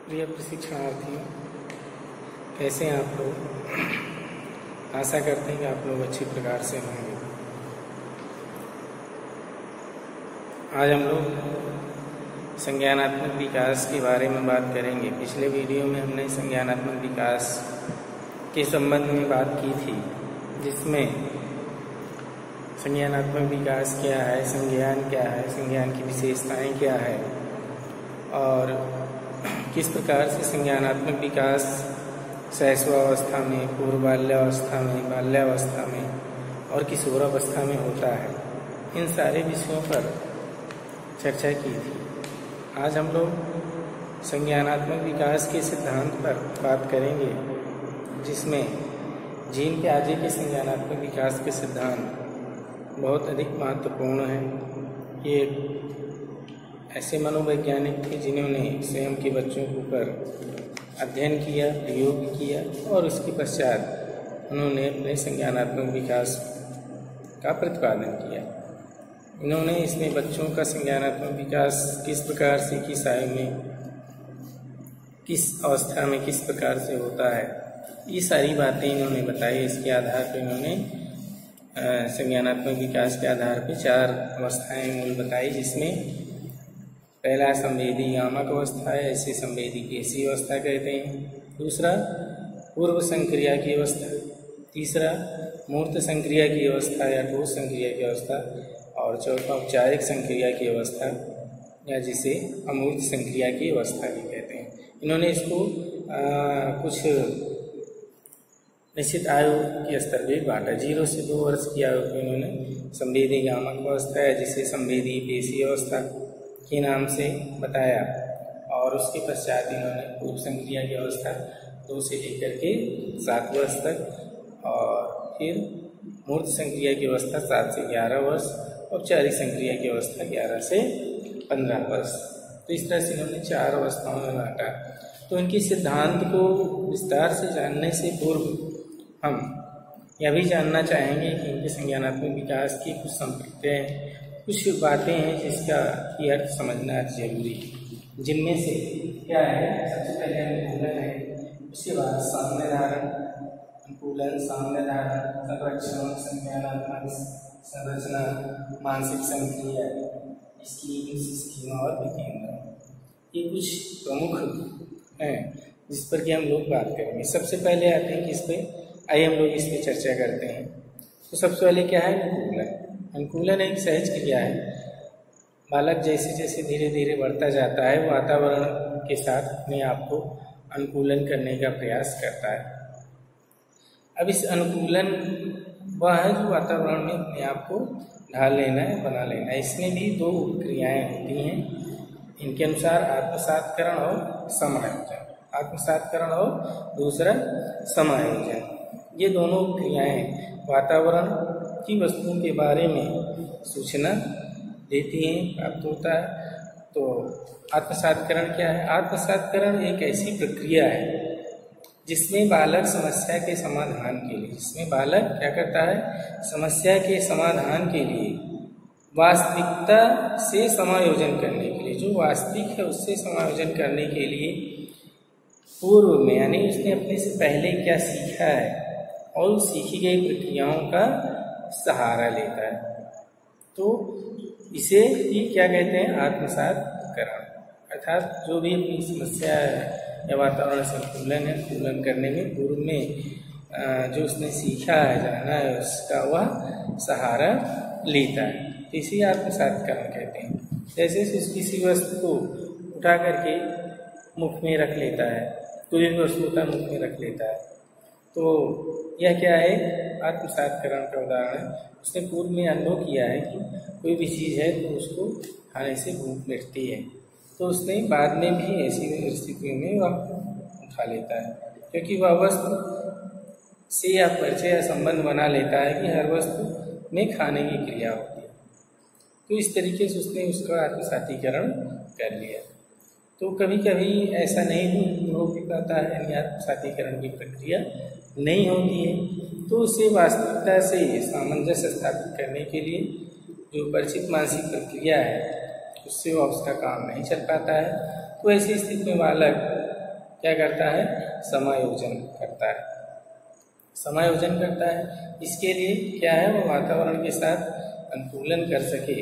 प्रिय प्रशिक्षणार्थियों, कैसे हैं आप लोग। आशा करते हैं कि आप लोग अच्छी प्रकार से होंगे। आज हम लोग संज्ञानात्मक विकास के बारे में बात करेंगे। पिछले वीडियो में हमने संज्ञानात्मक विकास के संबंध में बात की थी, जिसमें संज्ञानात्मक विकास क्या है, संज्ञान क्या है, संज्ञान की विशेषताएं क्या है और किस प्रकार से संज्ञानात्मक विकास शैशवावस्था में, पूर्व बाल्यावस्था में, बाल्यावस्था में और किशोरावस्था में होता है। इन सारे विषयों पर चर्चा की थी। आज हम लोग संज्ञानात्मक विकास के सिद्धांत पर बात करेंगे, जिसमें जीन पियाजे के संज्ञानात्मक विकास के सिद्धांत बहुत अधिक महत्वपूर्ण हैं। ये ऐसे मनोवैज्ञानिक थे जिन्होंने स्वयं के बच्चों के ऊपर अध्ययन किया, प्रयोग किया और उसके पश्चात उन्होंने अपने संज्ञानात्मक विकास का प्रतिपादन किया। इन्होंने इसमें बच्चों का संज्ञानात्मक विकास किस प्रकार से, किस आयु में, किस अवस्था में किस प्रकार से होता है, ये सारी बातें इन्होंने बताई। इसके आधार पर इन्होंने संज्ञानात्मक विकास के आधार पर 4 अवस्थाएं मूल बताई, जिसमें पहला संवेदी यामक अवस्था है, इसे संवेदी पेशी अवस्था कहते हैं। दूसरा पूर्व संक्रिया की अवस्था, तीसरा मूर्त संक्रिया की अवस्था या ठोस संक्रिया की अवस्था और चौथा औपचारिक संक्रिया की अवस्था या जिसे अमूर्त संक्रिया की अवस्था भी कहते हैं। इन्होंने इसको कुछ निश्चित आयु के स्तर पर बांटा। 0 से 2 वर्ष की आयु को इन्होंने संवेदी यामक अवस्था है, जिसे संवेदी पेशी अवस्था के नाम से बताया और उसके पश्चात इन्होंने पूर्व संक्रिया की अवस्था 2 से लेकर के 7 वर्ष तक और फिर मूर्त संक्रिया की अवस्था 7 से 11 वर्ष, औपचारिक संक्रिया की अवस्था 11 से 15 वर्ष। तो इस तरह से इन्होंने 4 अवस्थाओं में बांटा। तो इनके सिद्धांत को विस्तार से जानने से पूर्व हम यह भी जानना चाहेंगे कि इनके संज्ञानात्मक विकास की कुछ संप्रक्रियाएं, कुछ बातें हैं जिसका की अर्थ समझना जरूरी है। जिनमें से क्या है, सबसे पहले अनुकूलन है, उसके बाद साम्य धारण, अनुकूलन, साम्य धारण, संरक्षण, संज्ञानात्मक संरचना, मानसिक संक्रिया, स्कीमा और विकेंद्रण। ये कुछ प्रमुख हैं जिस पर कि हम लोग बात करेंगे। सबसे पहले आते हैं कि इस पर आइए हम लोग इस पर चर्चा करते हैं। तो सबसे पहले क्या है, अनुकूलन। अनुकूलन एक सहज क्रिया है। बालक जैसे जैसे धीरे धीरे बढ़ता जाता है, वातावरण के साथ अपने आप को अनुकूलन करने का प्रयास करता है। अब इस अनुकूलन वह है जो वातावरण में अपने आप को ढाल लेना है, बना लेना है। इसमें भी 2 क्रियाएं होती हैं इनके अनुसार, आत्मसात्करण और समायोजन। आत्मसात्करण और दूसरा समायोजन। ये दोनों क्रियाएं वातावरण की वस्तुओं के बारे में सूचना देती हैं, प्राप्त होता है। तो आत्मसात्करण क्या है? आत्मसात्करण एक ऐसी प्रक्रिया है जिसमें बालक समस्या के समाधान के लिए, जिसमें बालक क्या करता है, समस्या के समाधान के लिए वास्तविकता से समायोजन करने के लिए, जो वास्तविक है उससे समायोजन करने के लिए पूर्व में, यानी उसने अपने से पहले क्या सीखा है और उस सीखी गई प्रक्रियाओं का सहारा लेता है। तो इसे ही क्या कहते हैं, आत्मसात्करण। अर्थात जो भी अपनी समस्या या वातावरण संतुलन है, अनुकूलन करने में पूर्व में जो उसने सीखा है, जाना है, उसका वह सहारा लेता है। तो इसी आत्मसात्करण कहते हैं। जैसे किसी वस्तु को उठा करके मुख में रख लेता है, कोई भी वस्तु का मुख में रख लेता है, तो यह क्या है, आत्मसात्करण का उदाहरण है। उसने पूर्व में अनुभव किया है कि कोई भी चीज़ है तो उसको खाने से भूख मिटती है, तो उसने बाद में भी ऐसी परिस्थितियों में वह उठा लेता है, क्योंकि वह वस्तु से या परिचय या संबंध बना लेता है कि हर वस्तु में खाने की क्रिया होती है। तो इस तरीके से उसने उसका आत्मसातीकरण कर लिया। तो कभी कभी ऐसा नहीं हो पाता है, यानी आत्मसातीकरण की प्रक्रिया नहीं होती है, तो उसे वास्तविकता से सामंजस्य स्थापित करने के लिए जो परिचित मानसिक प्रक्रिया है उससे उसका काम नहीं चल पाता है। तो ऐसी स्थिति में बालक क्या करता है, समायोजन करता है, समायोजन करता है। इसके लिए क्या है, वो वातावरण के साथ अनुकूलन कर सके।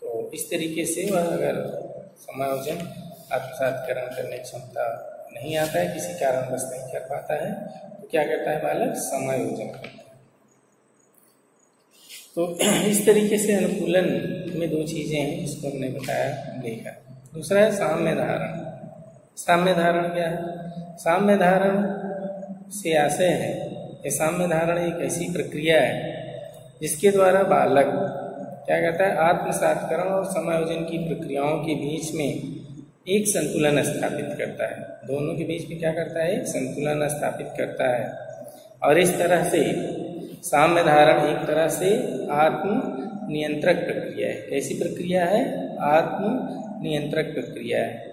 तो इस तरीके से वह अगर समायोजन आत्मसातकरण करने की क्षमता नहीं आता है, किसी कारणवश नहीं कर पाता है, तो क्या करता है बालक, समायोजन करता है। तो इस तरीके से अनुकूलन में दो चीज़ें हैं जिसको हमने बताया, देखा। दूसरा है साम्य धारण। साम्य धारण क्या है, साम्य धारण से आशय है, ये साम्य धारण एक ऐसी प्रक्रिया है जिसके द्वारा बालक क्या करता है, आत्मसातकरण और समायोजन की प्रक्रियाओं के बीच में एक संतुलन स्थापित करता है। दोनों के बीच में क्या करता है, एक संतुलन स्थापित करता है। और इस तरह से साम्य धारण एक तरह से आत्म नियंत्रक प्रक्रिया है। कैसी प्रक्रिया है, आत्म नियंत्रक प्रक्रिया है।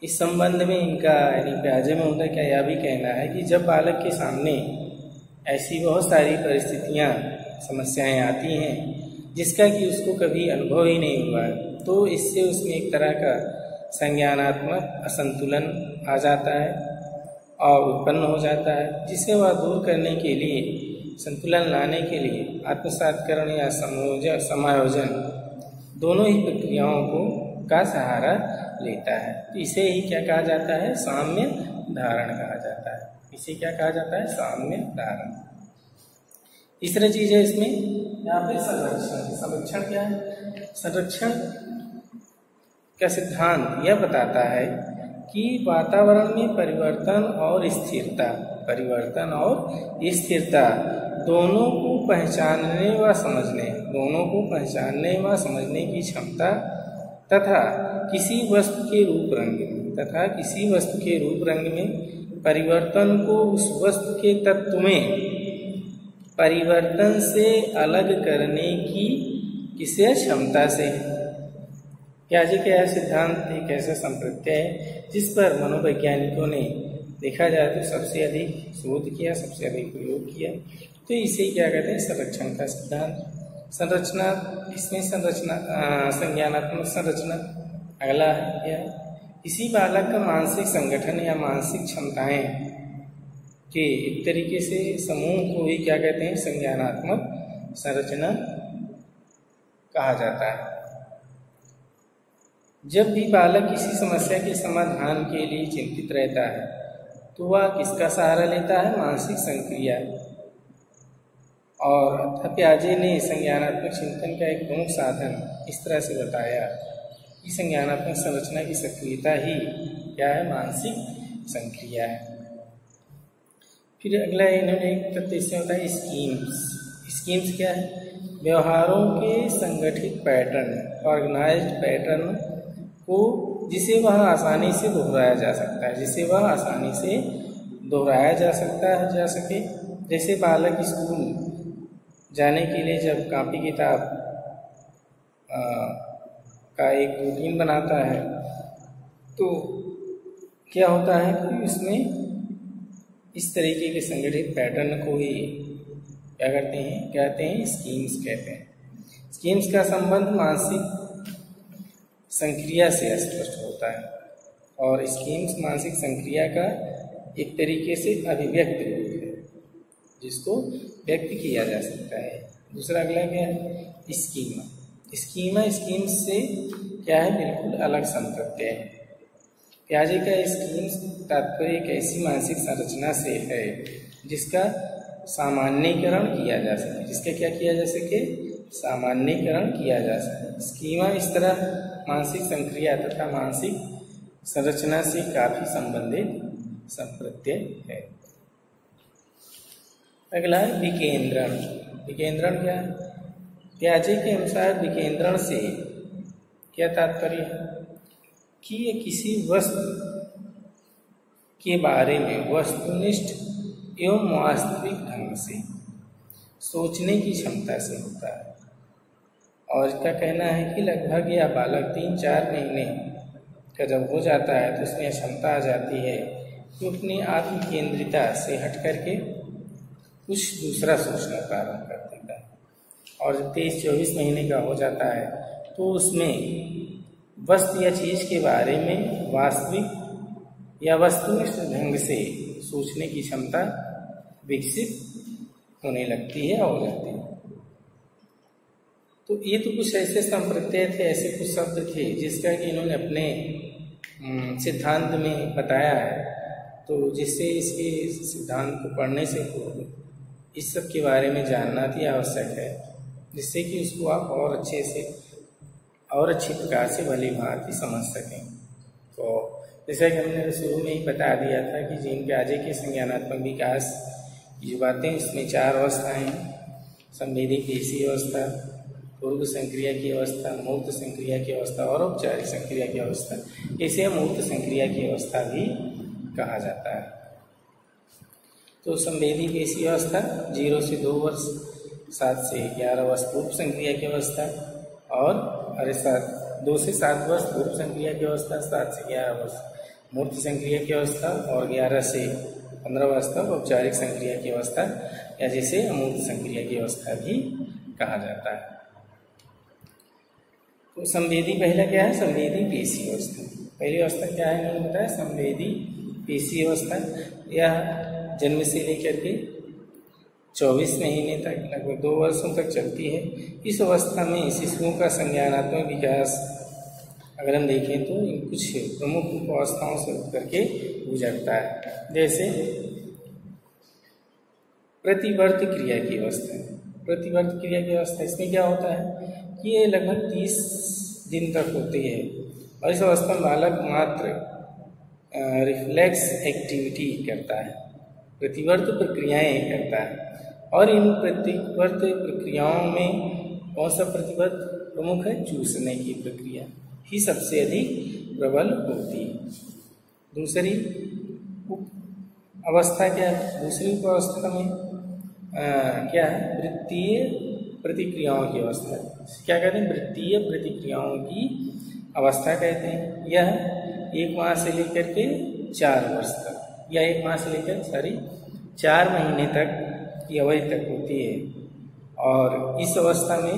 इस संबंध में इनका यानी प्याजे महोदय का यह भी कहना है कि जब बालक के सामने ऐसी बहुत सारी परिस्थितियां, समस्याएं आती हैं जिसका कि उसको कभी अनुभव ही नहीं हुआ है, तो इससे उसमें एक तरह का संज्ञानात्मक असंतुलन आ जाता है और उत्पन्न हो जाता है, जिसे वह दूर करने के लिए, संतुलन लाने के लिए आत्मसातकरण या समायोजन दोनों ही प्रक्रियाओं का सहारा लेता है। इसे ही क्या कहा जाता है, साम्य धारण कहा जाता है। इसे क्या कहा जाता है, साम्य धारण। तीसरी चीज है इसमें यहाँ पे संरक्षण। संरक्षण क्या है, संरक्षण का सिद्धांत यह बताता है कि वातावरण में परिवर्तन और स्थिरता, परिवर्तन और स्थिरता दोनों को पहचानने व समझने, दोनों को पहचानने व समझने की क्षमता तथा किसी वस्तु के रूप रंग में, तथा किसी वस्तु के रूप रंग में परिवर्तन को उस वस्तु के तत्व में परिवर्तन से अलग करने की किसी क्षमता से। प्याजे का यह सिद्धांत एक ऐसा संप्रत्यय है जिस पर मनोवैज्ञानिकों ने देखा जाए तो सबसे अधिक शोध किया, सबसे अधिक प्रयोग किया। तो इसे क्या कहते हैं, संरक्षण का सिद्धांत। संरचना, इसमें संरचना संज्ञानात्मक संरचना अगला है क्या, किसी बालक का मानसिक संगठन या मानसिक क्षमताएं के एक तरीके से समूह को ही क्या कहते हैं, संज्ञानात्मक संरचना कहा जाता है। जब भी बालक किसी समस्या के समाधान के लिए चिंतित रहता है तो वह किसका सहारा लेता है, मानसिक संक्रिया। और प्याजे ने संज्ञानात्मक चिंतन का एक प्रमुख साधन इस तरह से बताया कि संज्ञानात्मक संरचना की सक्रियता ही क्या है, मानसिक संक्रिया है। फिर अगला इन्होंने एक तथ्य इसमें बताया, स्कीम्स। स्कीम्स क्या है, व्यवहारों के संगठित पैटर्न, ऑर्गेनाइज्ड पैटर्न को जिसे वह आसानी से दोहराया जा सकता है, जिसे वह आसानी से दोहराया जा सकता है, जा सके। जैसे बालक स्कूल जाने के लिए जब कॉपी किताब का एक रूटीन बनाता है तो क्या होता है कि उसमें इस तरीके के संगठित पैटर्न को ही क्या करते हैं, कहते हैं स्कीम्स कहते हैं। स्कीम्स का संबंध मानसिक संक्रिया से स्पष्ट होता है और स्कीम्स मानसिक संक्रिया का एक तरीके से अभिव्यक्त रूप है जिसको व्यक्त किया जा सकता है। दूसरा अगला क्या है, स्कीमा। स्कीमा स्कीम्स से क्या है, बिल्कुल अलग संप्रत्यय है। प्याजे का स्कीम्स तात्पर्य एक ऐसी मानसिक संरचना से है जिसका सामान्यीकरण किया जा सके, जिसका क्या किया जा सके, सामान्यीकरण किया जा सके। स्कीमा इस तरह मानसिक संक्रिया तथा मानसिक संरचना से काफी संबंधित संप्रत्यय है। अगला है विकेंद्रण। विकेंद्रण क्या है, प्याजे के अनुसार विकेंद्रण से क्या तात्पर्य है कि ये किसी वस्तु के बारे में वस्तुनिष्ठ एवं वास्तविक ढंग से सोचने की क्षमता से होता है। और इसका कहना है कि लगभग यह बालक 3-4 महीने का जब हो जाता है तो उसमें क्षमता आ जाती है कि अपनी आत्म केंद्रिता से हट करके कुछ दूसरा सोचना प्रारंभ कर देता है। और जब 23-24 महीने का हो जाता है तो उसमें वस्तु या चीज़ के बारे में वास्तविक या वस्तुनिष्ठ ढंग से सोचने की क्षमता विकसित होने लगती है, हो जाती है। तो ये तो कुछ ऐसे संप्रत्यय थे, ऐसे कुछ शब्द थे जिसका कि इन्होंने अपने सिद्धांत में बताया है। तो जिससे इसके सिद्धांत को पढ़ने से पूर्व इस सब के बारे में जानना भी आवश्यक है, जिससे कि उसको आप और अच्छे से और अच्छी प्रकार से भली भांति समझ सकें। तो जैसा कि हमने शुरू में ही बता दिया था कि जीन प्याजे के संज्ञानात्मक विकास की जो बातें, इसमें 4 अवस्थाएं हैं: संवेदी पेशी अवस्था, पूर्व संक्रिया की अवस्था, मूर्त संक्रिया की अवस्था और औपचारिक संक्रिया की अवस्था। इसे मूर्त संक्रिया की अवस्था भी कहा जाता है। तो संवेदी पेशी अवस्था 0 से 2 वर्ष, 7 से 11 वर्ष पूर्व संक्रिया की अवस्था, और 2 से 7 वर्ष पूर्व संक्रिया की अवस्था, 7 से 11 वर्ष मूर्त संक्रिया की अवस्था, और 11 से 15 वर्ष तक औपचारिक संक्रिया की अवस्था, या जिसे अमूर्त संक्रिया की अवस्था भी कहा जाता है। तो संवेदी पहला क्या है? संवेदी पेशी अवस्था। पहली अवस्था क्या है इन्होंने बताया, संवेदी पेशी अवस्था। यह जन्म से लेकर के 24 महीने तक, लगभग 2 वर्षों तक चलती है। इस अवस्था में शिशुओं का संज्ञानात्मक विकास अगर हम देखें तो कुछ प्रमुख अवस्थाओं से होकर के गुजरता है। जैसे प्रतिवर्त क्रिया की अवस्था। प्रतिवर्त क्रिया की अवस्था, इसमें क्या होता है कि ये लगभग 30 दिन तक होती है, और इस अवस्था में बालक मात्र रिफ्लेक्स एक्टिविटी करता है, प्रतिवर्त प्रक्रियाएं करता है। और इन प्रतिवर्त प्रक्रियाओं में कौन सा प्रतिवर्त प्रमुख है? चूसने की प्रक्रिया ही सबसे अधिक प्रबल होती है। दूसरी अवस्था क्या है? दूसरी अवस्था में क्या है? वृत्तीय प्रतिक्रियाओं की अवस्था। क्या कहते हैं? वृत्तीय प्रतिक्रियाओं की अवस्था कहते हैं। यह 1 माह से लेकर के 4 वर्ष तक, या 1 माह से लेकर 4 महीने तक की अवधि तक होती है। और इस अवस्था में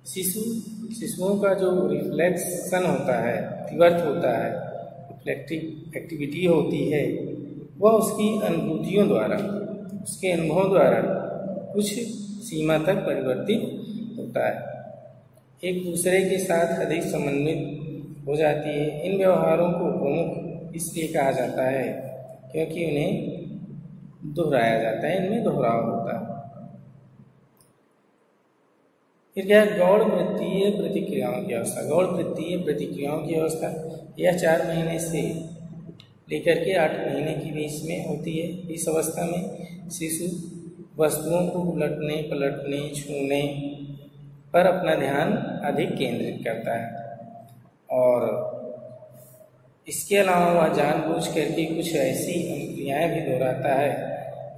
शिशुओं का जो रिफ्लेक्शन होता है, प्रतिवर्त होता है, रिफ्लेक्टिव एक्टिविटी होती है, वह उसकी अनुभूतियों द्वारा, उसके अनुभवों द्वारा कुछ सीमा तक परिवर्तित होता है, एक दूसरे के साथ अधिक समन्वित हो जाती है। इन व्यवहारों को प्रमुख इसलिए कहा जाता है क्योंकि उन्हें दोहराया जाता है, इनमें दोहराव होता है। फिर क्या है? गौड़ वृत्तीय प्रतिक्रियाओं की अवस्था। गौड़ वृत्तीय प्रतिक्रियाओं की अवस्था यह 4 महीने से लेकर के 8 महीने के बीच में होती है। इस अवस्था में शिशु वस्तुओं को उलटने, पलटने, छूने पर अपना ध्यान अधिक केंद्रित करता है, और इसके अलावा वह जानबूझ करके कुछ ऐसी अनुक्रियाएं भी दोहराता है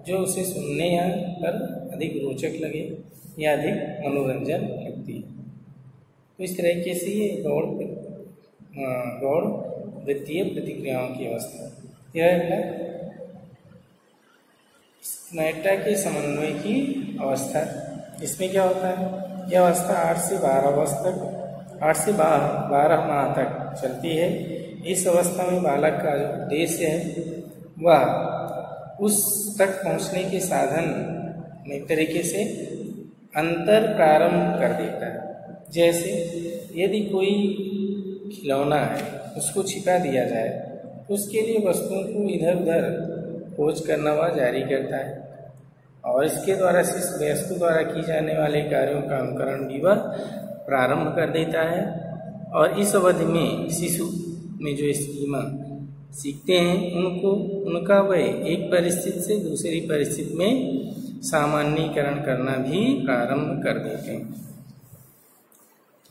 जो उसे सुनने या पर अधिक रोचक लगे या अधिक मनोरंजन लगती है। तो इस तरीके से ये गौड़ वृत्तीय प्रतिक्रियाओं की अवस्था। यह है स्नायटा के समन्वय की अवस्था। इसमें क्या होता है? यह अवस्था 8 से 12 वर्ष तक, 8 से 12 माह तक चलती है। इस अवस्था में बालक का जो उद्देश्य है वह उस तक पहुंचने के साधन में एक तरीके से अंतर प्रारंभ कर देता है। जैसे यदि कोई खिलौना है, उसको छिपा दिया जाए तो उसके लिए वस्तुओं को इधर उधर खोज करना वह जारी करता है, और इसके द्वारा वस्तु द्वारा की जाने वाले कार्यों का अनुकरण भी वह प्रारंभ कर देता है। और इस अवधि में शिशु में जो स्कीमा सीखते हैं उनका वह एक परिस्थिति से दूसरी परिस्थिति में सामान्यीकरण करना भी प्रारंभ कर देते हैं।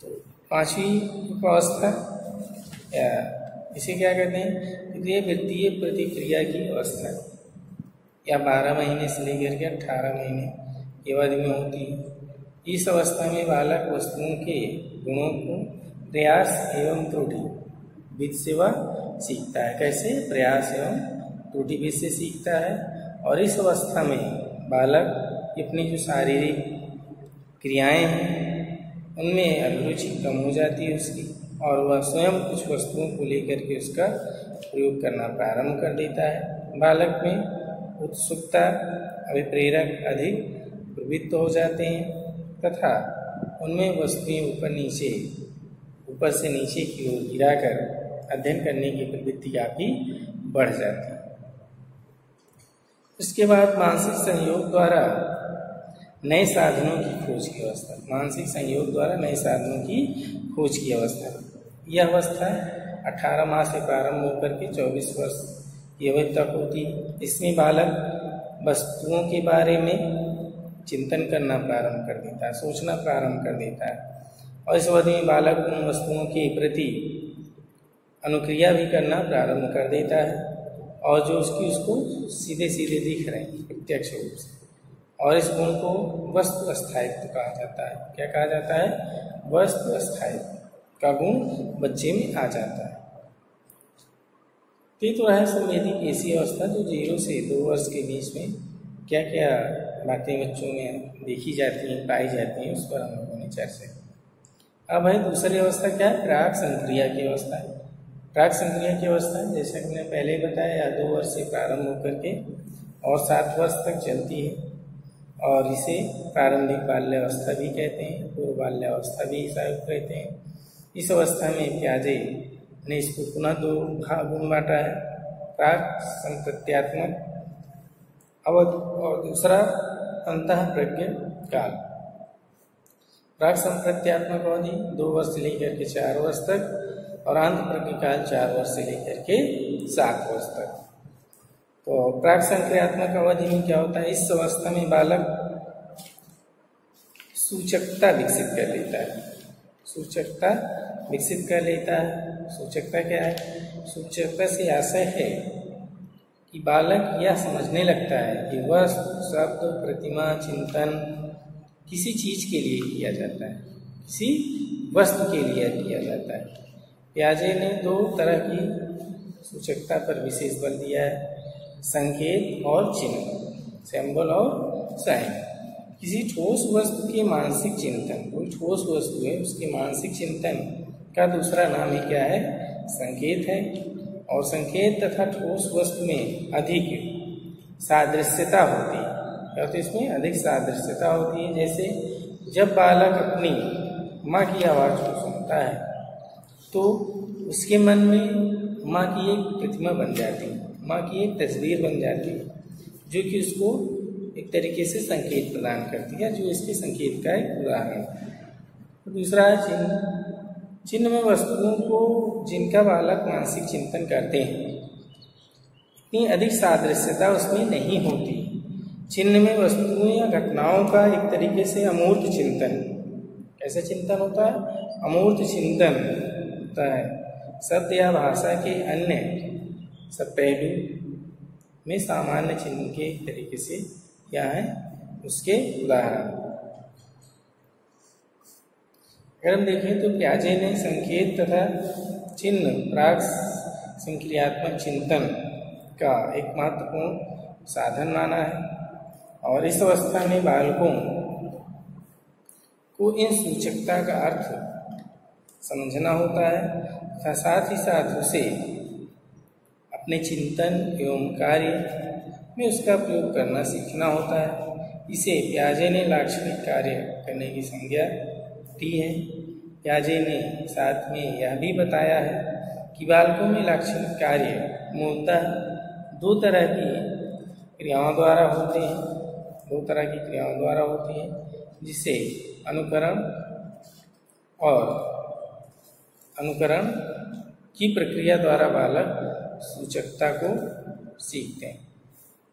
तो 5वीं अवस्था इसे क्या कहते हैं? ये वृत्तीय प्रतिक्रिया की अवस्था, या 12 महीने से लेकर के 18 महीने की अवधि में होती है। इस अवस्था में बालक वस्तुओं के गुणों को प्रयास एवं त्रुटि विधि से वह सीखता है। कैसे? प्रयास एवं त्रुटि विधि से सीखता है। और इस अवस्था में बालक अपनी जो शारीरिक क्रियाएं हैं उनमें अभिरुचि कम हो जाती है उसकी, और वह स्वयं कुछ वस्तुओं को लेकर के उसका प्रयोग करना प्रारंभ कर देता है। बालक में उत्सुकता, अभिप्रेरक अधिक प्रवृत्त हो जाते हैं तथा उनमें वस्तुएं ऊपर से नीचे की ओर गिराकर अध्ययन करने की प्रवृत्ति काफी बढ़ जाती है। इसके बाद मानसिक संयोग द्वारा नए साधनों की खोज की अवस्था। मानसिक संयोग द्वारा नए साधनों की खोज की अवस्था। यह अवस्था 18 माह से प्रारंभ होकर के 24 वर्ष की अवधि तक होती है। इसमें बालक वस्तुओं के बारे में चिंतन करना प्रारंभ कर देता है, सोचना प्रारंभ कर देता है, और इस अवधि में बालक उन वस्तुओं के प्रति अनुक्रिया भी करना प्रारंभ कर देता है, और जो उसको सीधे सीधे दिख रहे हैं प्रत्यक्ष रूप से। और इस गुण को वस्तु स्थायित्व कहा जाता है। क्या कहा जाता है? वस्तु स्थायित्व का गुण बच्चे में आ जाता है। तो रहा संवेदी पेशी अवस्था, जो 0 से 2 वर्ष के बीच में क्या क्या बातें बच्चों में देखी जाती हैं, पाई जाती हैं, उस पर हम लोगों ने चर्चा। अब है दूसरी अवस्था, क्या है? प्राक संक्रिया की अवस्था है। प्राक संक्रिया की अवस्था जैसा कि मैंने पहले बताया 2 वर्ष से प्रारंभ होकर के और 7 वर्ष तक चलती है, और इसे प्रारंभिक बाल्यावस्था भी कहते हैं, पूर्व बाल्यावस्था भी ऐसा कहते हैं। इस अवस्था में प्याजे ने इसको पुनः 2 भागों में बांटा है, प्राक संप्रत्यात्मक अवधि और दूसरा अंतः प्रज्ञ काल। प्राक संप्रत्यात्मक अवधि 2 वर्ष से लेकर के 4 वर्ष तक, और अंत प्रज्ञ काल 4 वर्ष से लेकर के 7 वर्ष तक। तो प्राक संक्रियात्मक अवधि में क्या होता है? इस अवस्था में बालक सूचकता विकसित कर लेता है। सूचकता विकसित कर लेता है। सूचकता क्या है? सूचकता से आशय है कि बालक यह समझने लगता है कि वस्तु, शब्द, प्रतिमा, चिंतन किसी चीज के लिए किया जाता है, किसी वस्तु के लिए किया जाता है। प्याजे ने 2 तरह की सूचकता पर विशेष बल दिया है, संकेत और चिन्ह, सिंबल और साइन। किसी ठोस वस्तु के मानसिक चिंतन, कोई ठोस वस्तु है उसके मानसिक चिंतन का दूसरा नाम ही क्या है? संकेत है। और संकेत तथा ठोस वस्तु में अधिक सादृश्यता होती है, तो इसमें अधिक सादृश्यता होती है। जैसे जब बालक अपनी माँ की आवाज़ को सुनता है तो उसके मन में माँ की एक प्रतिमा बन जाती है, माँ की एक तस्वीर बन जाती है, जो कि उसको एक तरीके से संकेत प्रदान करती है, जो इसके संकेत का एक उदाहरण है। दूसरा है चिन्ह। चिन्ह में वस्तुओं को जिनका बालक मानसिक चिंतन करते हैं, इतनी अधिक सादृश्यता उसमें नहीं होती। चिन्ह में वस्तुओं या घटनाओं का एक तरीके से अमूर्त चिंतन। कैसे चिंतन होता है? अमूर्त चिंतन होता है। शब्द या भाषा के अन्य सब पहलू में सामान्य चिन्ह के एक तरीके से क्या है उसके उदाहरण। अगर हम देखें तो प्याजे ने संकेत तथा चिन्ह प्राक संक्रियात्मक चिंतन का एक महत्वपूर्ण साधन माना है, और इस अवस्था में बालकों को इन सूचकता का अर्थ समझना होता है तथा साथ ही साथ उसे अपने चिंतन एवं कार्य में उसका प्रयोग करना सीखना होता है। इसे प्याजे ने लाक्षणिक कार्य करने की संज्ञा दी है। प्याजे ने साथ में यह भी बताया है कि बालकों में लाक्षणिक कार्य मूलतः 2 तरह की क्रियाओं द्वारा होते हैं, 2 तरह की क्रियाओं द्वारा होती हैं, जिसे अनुकरण और अनुकरण की प्रक्रिया द्वारा बालक सूचकता को सीखते हैं।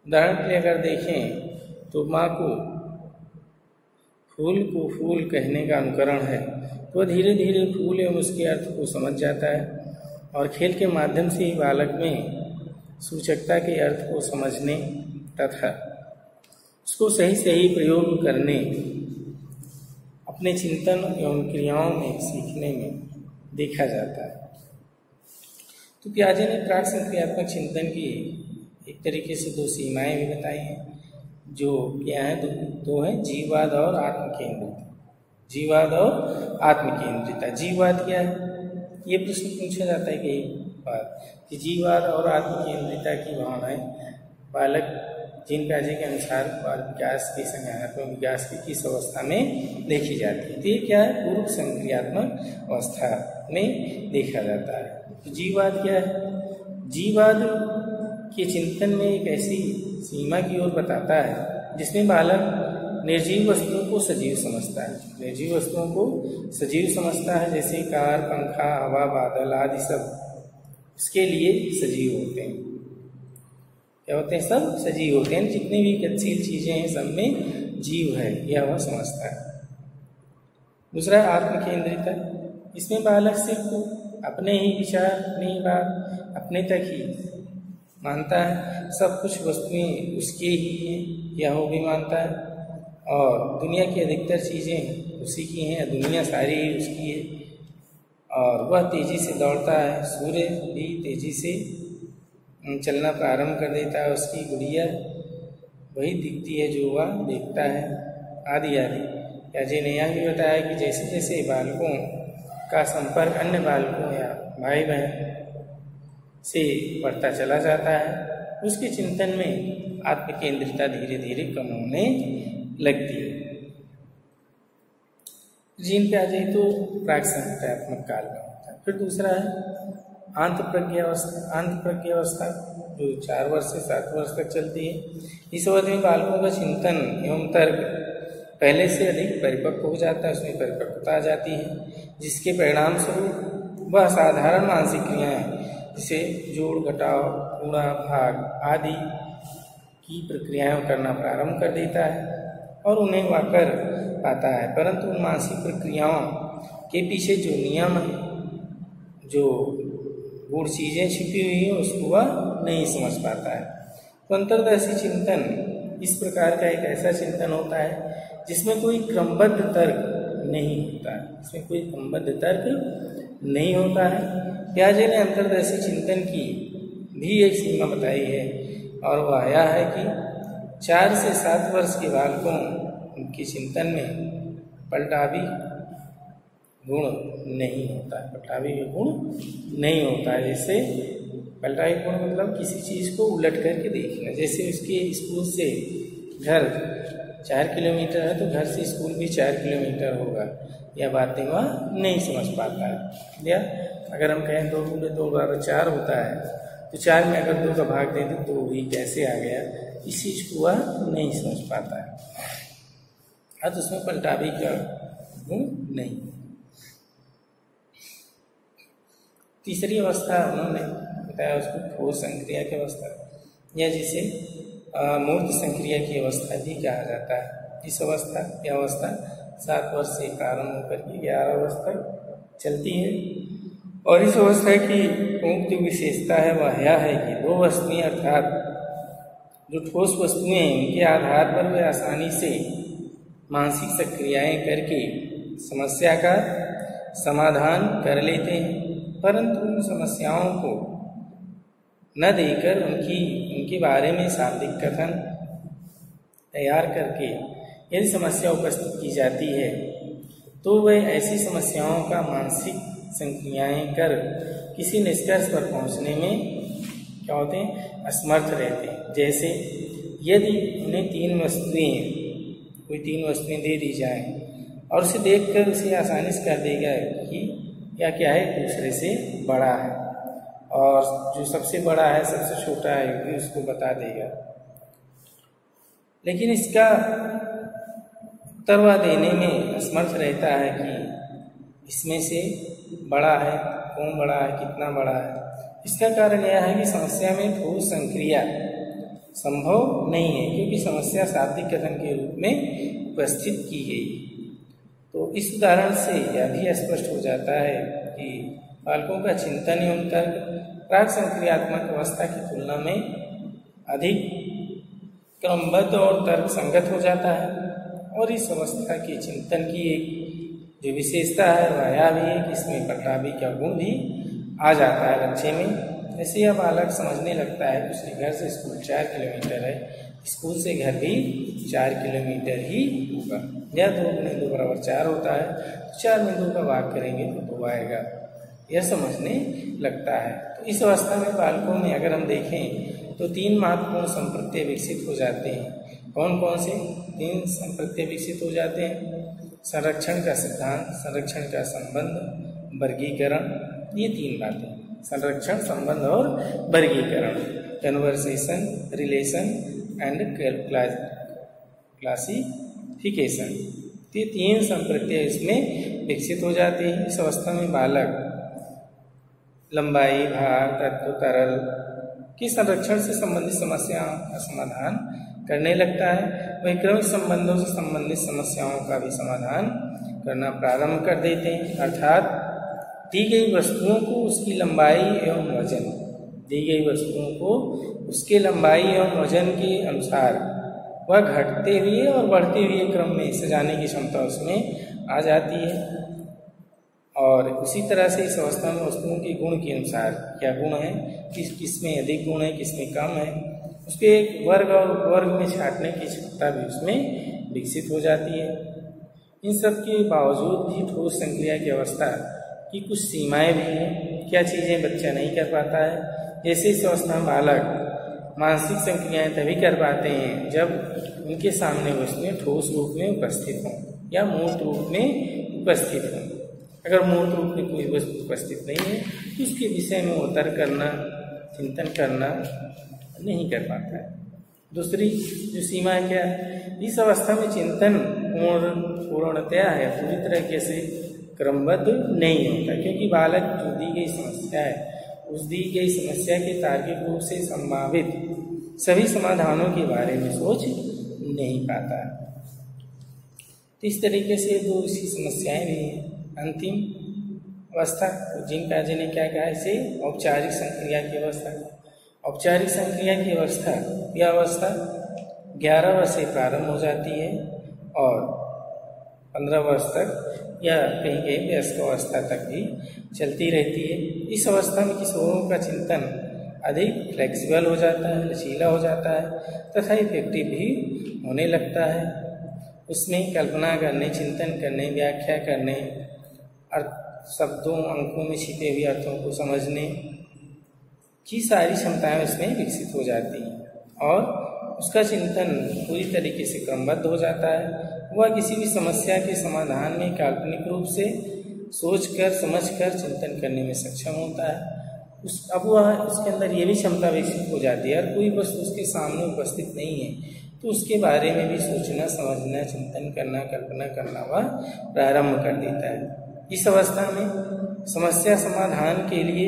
उदाहरण के लिए अगर देखें तो माँ को फूल कहने का अनुकरण है, तो धीरे धीरे फूल एवं उसके अर्थ को समझ जाता है, और खेल के माध्यम से ही बालक में सूचकता के अर्थ को समझने तथा उसको सही प्रयोग करने, अपने चिंतन एवं क्रियाओं में सीखने में देखा जाता है। तो प्याजे ने प्राक संक्रियात्मक चिंतन की एक तरीके से 2 सीमाएं भी बताई हैं, जो क्या है? 2 है, जीववाद और आत्मकेंद्रिता। जीववाद और आत्मकेंद्रिता। जीववाद क्या है? ये प्रश्न पूछा जाता है कई बार कि जीववाद और आत्मकेंद्रिता की भावनाएं बालक जीन प्याजे के अनुसार बाल विकास के संज्ञानात्मक विकास की किस अवस्था में देखी जाती है। तो ये क्या है, पूर्व संक्रियात्मक अवस्था में देखा जाता है। तो जीववाद क्या है, जीववाद के चिंतन में एक ऐसी सीमा की ओर बताता है जिसमें बालक निर्जीव वस्तुओं को सजीव समझता है, निर्जीव वस्तुओं को सजीव समझता है, जैसे कार, पंखा, हवा, बादल आदि सब उसके लिए सजीव होते हैं। क्या होते हैं, सब सजीव होते हैं। जितनी भी गतिशील चीजें हैं सब में जीव है, यह वह समझता है। दूसरा आत्मकेंद्रिता, इसमें बालक सिर्फ अपने ही विचार, अपनी ही बात, अपने तक ही मानता है। सब कुछ वस्तुएं उसके ही हैं, यह वो भी मानता है, और दुनिया की अधिकतर चीज़ें उसी की हैं, दुनिया सारी ही उसकी है। और वह तेज़ी से दौड़ता है, सूर्य भी तेज़ी से चलना प्रारंभ कर देता है, उसकी गुड़िया वही दिखती है जो वह देखता है, आदि आदि। प्याजे ने यह भी बताया कि जैसे जैसे बालकों का संपर्क अन्य बालकों या भाई बहन से बढ़ता चला जाता है, उसके चिंतन में आत्मकेंद्रिता धीरे धीरे कम होने लगती है। जीन प्याजे तो प्राक संक्रियात्मक काल में होता है। फिर दूसरा है आंतप्रज्ञावस्था। आंतप्रज्ञावस्था जो 4 वर्ष से 7 वर्ष तक चलती है। इस अवधि में बालकों का चिंतन एवं तर्क पहले से अधिक परिपक्व हो जाता है, उसमें परिपक्वता आ जाती है, जिसके परिणाम स्वरूप वह साधारण मानसिक क्रियाएं जैसे जोड़, घटाव, गुणा, भाग आदि की प्रक्रियाएं करना प्रारंभ कर देता है और उन्हें वह कर पाता है। परंतु उन मानसिक प्रक्रियाओं के पीछे जो नियम है, जो गूढ़ चीज़ें छिपी हुई हैं, उसको वह नहीं समझ पाता है। तो अंतर्दर्शी चिंतन इस प्रकार का एक ऐसा चिंतन होता है जिसमें कोई क्रमबद्ध तर्क नहीं होता है, इसमें कोई क्रमबद्ध तर्क नहीं होता है। प्याजे ने अंतर्दर्शी चिंतन की भी एक सीमा बताई है, और वह यह है कि 4 से 7 वर्ष के बालकों उनके चिंतन में पलटावी गुण नहीं होता है, पलटावी गुण नहीं होता है। जैसे पलटावी गुण मतलब किसी चीज़ को उलट करके देखना, जैसे उसके स्कूल से घर 4 किलोमीटर है तो घर से स्कूल भी 4 किलोमीटर होगा, यह बातें वह नहीं समझ पाता है। या अगर हम कहें 2 × 2 = 4 होता है, तो 4 में अगर 2 का भाग दे दें तो भी कैसे आ गया, इस चीज़ को वह नहीं समझ पाता है। तो उसमें पलटावी का गुण नहीं। तीसरी अवस्था उन्होंने बताया उसको ठोस संक्रिया की अवस्था, या जिसे मूर्त संक्रिया की अवस्था भी कहा जाता है। इस अवस्था 7 वर्ष से प्रारंभ होकर के 11 वर्ष तक चलती है। और इस अवस्था की मुख्य विशेषता है वह यह है कि 2 वस्तुएं अर्थात जो ठोस वस्तुएं हैं उनके आधार पर वे आसानी से मानसिक सक्रियाएं करके समस्या का समाधान कर लेते हैं, परंतु उन समस्याओं को न देकर उनके बारे में शाब्दिक कथन तैयार करके यदि समस्या उपस्थित की जाती है तो वे ऐसी समस्याओं का मानसिक संक्रियाएं कर किसी निष्कर्ष पर पहुंचने में क्या होते हैं, असमर्थ रहते हैं। जैसे यदि उन्हें 3 वस्तुएं दे दी जाएं और उसे देखकर उसे आसानी से कर देगा कि या क्या है, दूसरे से बड़ा है, और जो सबसे बड़ा है सबसे छोटा है भी उसको बता देगा। लेकिन इसका उत्तर देने में असमर्थ रहता है कि इसमें से बड़ा है, कौन बड़ा है, कितना बड़ा है। इसका कारण यह है कि समस्या में ठोस संक्रिया संभव नहीं है, क्योंकि समस्या शाब्दिक कथन के रूप में उपस्थित की गई। तो इस उदाहरण से यह भी स्पष्ट हो जाता है कि बालकों का चिंतन एवं तर्क प्राक संक्रियात्मक अवस्था की तुलना में अधिक क्रमबद्ध और तर्क संगत हो जाता है। और इस अवस्था के चिंतन की एक जो विशेषता है वह यह भी है कि इसमें पलटावी का गुण भी आ जाता है बच्चे में। जैसे यह बालक समझने लगता है कि उसके घर से स्कूल 4 किलोमीटर है, स्कूल से घर भी 4 किलोमीटर ही होगा, या 2 × 2 = 4 होता है, तो 4 में 2 का भाग करेंगे तो 2 आएगा। यह समझने लगता है। तो इस अवस्था में बालकों में अगर हम देखें तो 3 महत्वपूर्ण संप्रत्यय विकसित हो जाते हैं। कौन कौन से 3 संप्रत्यय विकसित हो जाते हैं? संरक्षण का सिद्धांत, संरक्षण का संबंध, वर्गीकरण, ये 3 बातें, संरक्षण, संबंध और वर्गीकरण, कन्वर्सेशन, रिलेशन एंड क्लासिफिकेशन, ये 3 संप्रत्यय इसमें विकसित हो जाते हैं। इस अवस्था में बालक लंबाई, भार, तत्व, तरल के संरक्षण से संबंधित समस्याओं का समाधान करने लगता है। वही क्रमिक संबंधों से संबंधित समस्याओं का भी समाधान करना प्रारंभ कर देते हैं। अर्थात दी गई वस्तुओं को उसकी लंबाई एवं वजन, दी गई वस्तुओं को उसके लंबाई एवं वजन के अनुसार वह घटते हुए और बढ़ते हुए क्रम में सजाने की क्षमता उसमें आ जाती है। और उसी तरह से इस अवस्था में वस्तुओं के गुण के अनुसार क्या गुण है, किसमें अधिक गुण है, किसमें कम है, उसके एक वर्ग और उपवर्ग में छांटने की क्षमता भी उसमें विकसित हो जाती है। इन सब के बावजूद भी ठोस संक्रिया की अवस्था की कुछ सीमाएं भी हैं। क्या चीज़ें बच्चा नहीं कर पाता है? जैसे इस अवस्था में बालक मानसिक संक्रियाएं तभी कर पाते हैं जब उनके सामने वस्तुएं ठोस रूप में उपस्थित हों या मूर्त रूप में उपस्थित हों। अगर मूर्त रूप में कोई वस्तु उपस्थित नहीं है तो उसके विषय में वो तर्क करना, चिंतन करना नहीं कर पाता है। दूसरी जो सीमा है क्या है, इस अवस्था में चिंतन पूर्णतया है, पूरी तरीके से क्रमबद्ध नहीं होता, क्योंकि बालक जो दी गई समस्या है उस दी गई समस्या के तार्किक रूप से संभावित सभी समाधानों के बारे में सोच नहीं पाता है। तो इस तरीके से दो इसकी समस्याएं भी हैं। अंतिम अवस्था जिनका जिन्हें क्या कहा, इसे औपचारिक संक्रिया की अवस्था। औपचारिक संक्रिया की अवस्था, यह अवस्था 11 वर्ष से प्रारंभ हो जाती है और 15 वर्ष तक या कहीं कहीं वयस्क अवस्था तक भी चलती रहती है। इस अवस्था में किशोरों का चिंतन अधिक फ्लेक्सिबल हो जाता है, लचीला हो जाता है तथा इफेक्टिव भी होने लगता है। उसमें कल्पना करने, चिंतन करने, व्याख्या करने, शब्दों, अंकों में छिपे हुए अर्थों को समझने की सारी क्षमताएं उसमें विकसित हो जाती हैं और उसका चिंतन पूरी तरीके से क्रमबद्ध हो जाता है। वह किसी भी समस्या के समाधान में काल्पनिक रूप से सोचकर, समझकर चिंतन करने में सक्षम होता है। अब वह उसके अंदर ये भी क्षमता विकसित हो जाती है, और कोई वस्तु उसके सामने उपस्थित नहीं है तो उसके बारे में भी सोचना, समझना, चिंतन करना, कल्पना करना वह प्रारंभ कर देता है। इस अवस्था में समस्या समाधान के लिए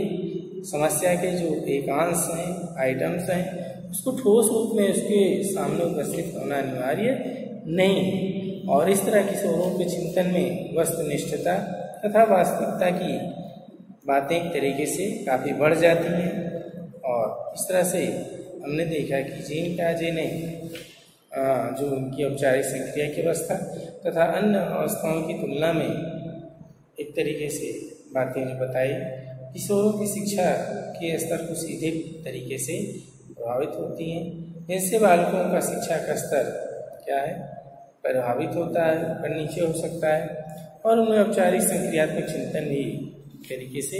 समस्या के जो एकांश हैं, आइटम्स हैं, उसको ठोस रूप में उसके सामने उपस्थित होना अनिवार्य नहीं है और इस तरह किशोरों के चिंतन में वस्तुनिष्ठता तथा वास्तविकता की बातें एक तरीके से काफ़ी बढ़ जाती हैं। और इस तरह से हमने देखा कि जीन पियाजे ने जो उनकी औपचारिक संक्रिया की अवस्था तथा अन्य अवस्थाओं की तुलना में एक तरीके से बातें जो बताई, किशोरों की शिक्षा के स्तर को सीधे तरीके से प्रभावित होती हैं, जिनसे बालकों का शिक्षा का स्तर क्या है, प्रभावित होता है, ऊपर नीचे हो सकता है और उनमें औपचारिक संक्रियात्मक चिंतन भी तरीके से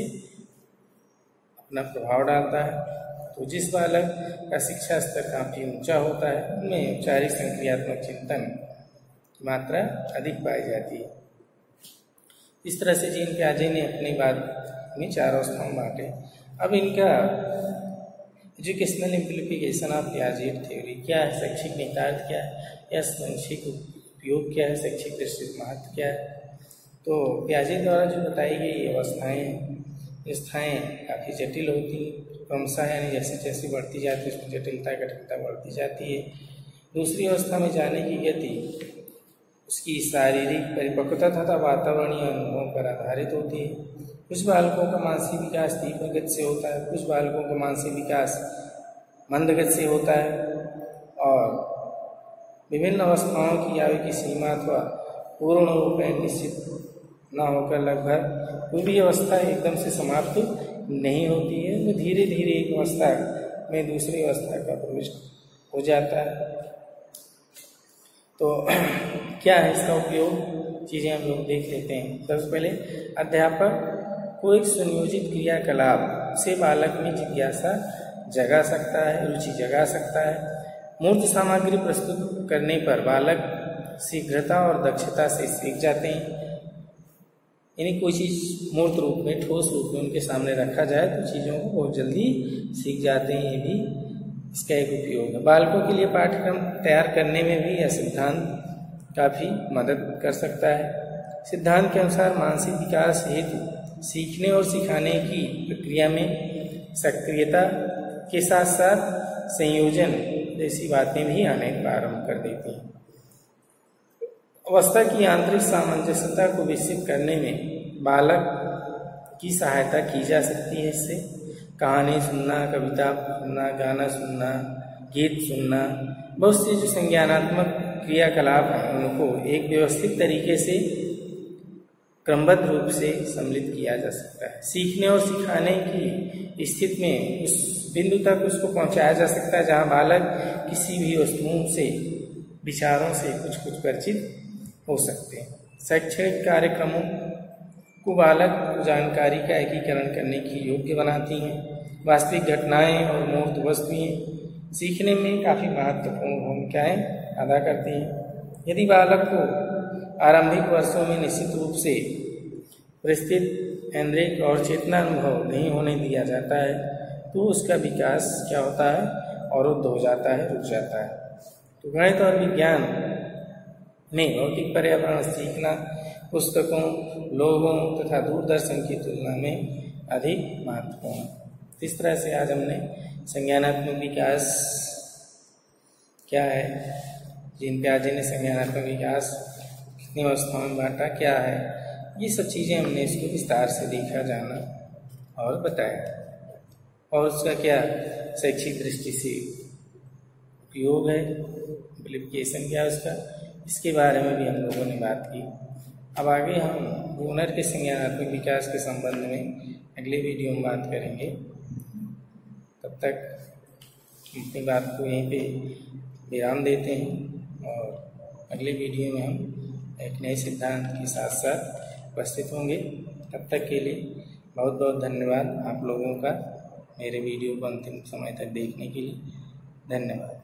अपना प्रभाव डालता है। तो जिस बालक का शिक्षा स्तर काफ़ी ऊंचा होता है उनमें औपचारिक संक्रियात्मक चिंतन की मात्रा अधिक पाई जाती है। इस तरह से जीन पियाजे ने अपनी बात में 4 अवस्थाओं बांटे। अब इनका एजुकेशनल इम्प्लीफिकेशन ऑफ पियाजे थ्योरी क्या है, शैक्षिक निहितार्थ क्या है, या शैक्षिक उपयोग क्या है, शैक्षिक दृष्टि महत्व क्या है। तो पियाजे द्वारा जो बताई गई अवस्थाएं काफ़ी जटिल होती हैं, क्रमशः यानी जैसे जैसे बढ़ती जाती है उसमें जटिलता कठिनता बढ़ती जाती है। दूसरी अवस्था में जाने की गति उसकी शारीरिक परिपक्वता तथा वातावरणीय अनुभवों पर आधारित होती है। कुछ बालकों का मानसिक विकास तीव्र गति से होता है, कुछ बालकों का मानसिक विकास मंद गति से होता है और विभिन्न अवस्थाओं की आयु की सीमा अथवा पूर्ण रूप में निश्चित न होकर लगभग कोई भी अवस्था एकदम से समाप्त नहीं होती है। वो धीरे धीरे एक अवस्था में दूसरी अवस्था का प्रवेश हो जाता है। तो क्या है इसका उपयोग, चीज़ें हम लोग देख लेते हैं। सबसे पहले अध्यापक को एक सुनियोजित क्रियाकलाप से बालक में जिज्ञासा जगा सकता है, रुचि जगा सकता है। मूर्त सामग्री प्रस्तुत करने पर बालक शीघ्रता और दक्षता से सीख जाते हैं। यानी कोई चीज़ मूर्त रूप में, ठोस रूप में उनके सामने रखा जाए तो चीज़ों को बहुत जल्दी सीख जाते हैं। ये भी इसका एक उपयोग है। बालकों के लिए पाठ्यक्रम तैयार करने में भी यह सिद्धांत काफ़ी मदद कर सकता है। सिद्धांत के अनुसार मानसिक विकास हेतु सीखने और सिखाने की प्रक्रिया में सक्रियता के साथ साथ संयोजन जैसी बातें भी आने प्रारंभ कर देती हैं। अवस्था की आंतरिक सामंजस्यता को विकसित करने में बालक की सहायता की जा सकती है। इससे कहानी सुनना, कविता सुनना, गाना सुनना, गीत सुनना, बहुत से जो संज्ञानात्मक क्रियाकलाप हैं उनको एक व्यवस्थित तरीके से क्रमबद्ध रूप से सम्मिलित किया जा सकता है। सीखने और सिखाने की स्थिति में उस बिंदु तक उसको पहुंचाया जा सकता है जहां बालक किसी भी वस्तुओं से, विचारों से कुछ परिचित हो सकते हैं। शैक्षणिक कार्यक्रमों को बालक जानकारी का एकीकरण करने की योग्य बनाती हैं। वास्तविक घटनाएं और मूर्त वस्तुएं सीखने में काफ़ी महत्वपूर्ण भूमिकाएं अदा करती हैं। यदि बालक को आरंभिक वर्षों में निश्चित रूप से विस्तृत इंद्रिय और चेतना अनुभव नहीं होने दिया जाता है तो उसका विकास क्या होता है, अवरुद्ध हो जाता है, रुक जाता है। तो गणित और विज्ञान में भौतिक पर्यावरण सीखना पुस्तकों, लोगों तथा दूरदर्शन की तुलना में अधिक महत्वपूर्ण है। इस तरह से आज हमने संज्ञानात्मक विकास क्या है, जीन पियाजे ने संज्ञानात्मक विकास कितनी अवस्थाओं में बांटा, क्या है, ये सब चीज़ें हमने इसको विस्तार से देखा, जाना और बताया। और उसका क्या शैक्षिक दृष्टि से उपयोग है, एप्लीकेशन क्या है उसका, इसके बारे में भी हम लोगों ने बात की। अब आगे हम ब्रूनर के संज्ञानात्मक विकास के संबंध में अगले वीडियो में बात करेंगे। तब तक अपनी बात को यहीं पे विराम देते हैं और अगले वीडियो में हम एक नए सिद्धांत के साथ साथ उपस्थित होंगे। तब तक के लिए बहुत बहुत धन्यवाद आप लोगों का, मेरे वीडियो को अंतिम समय तक देखने के लिए धन्यवाद।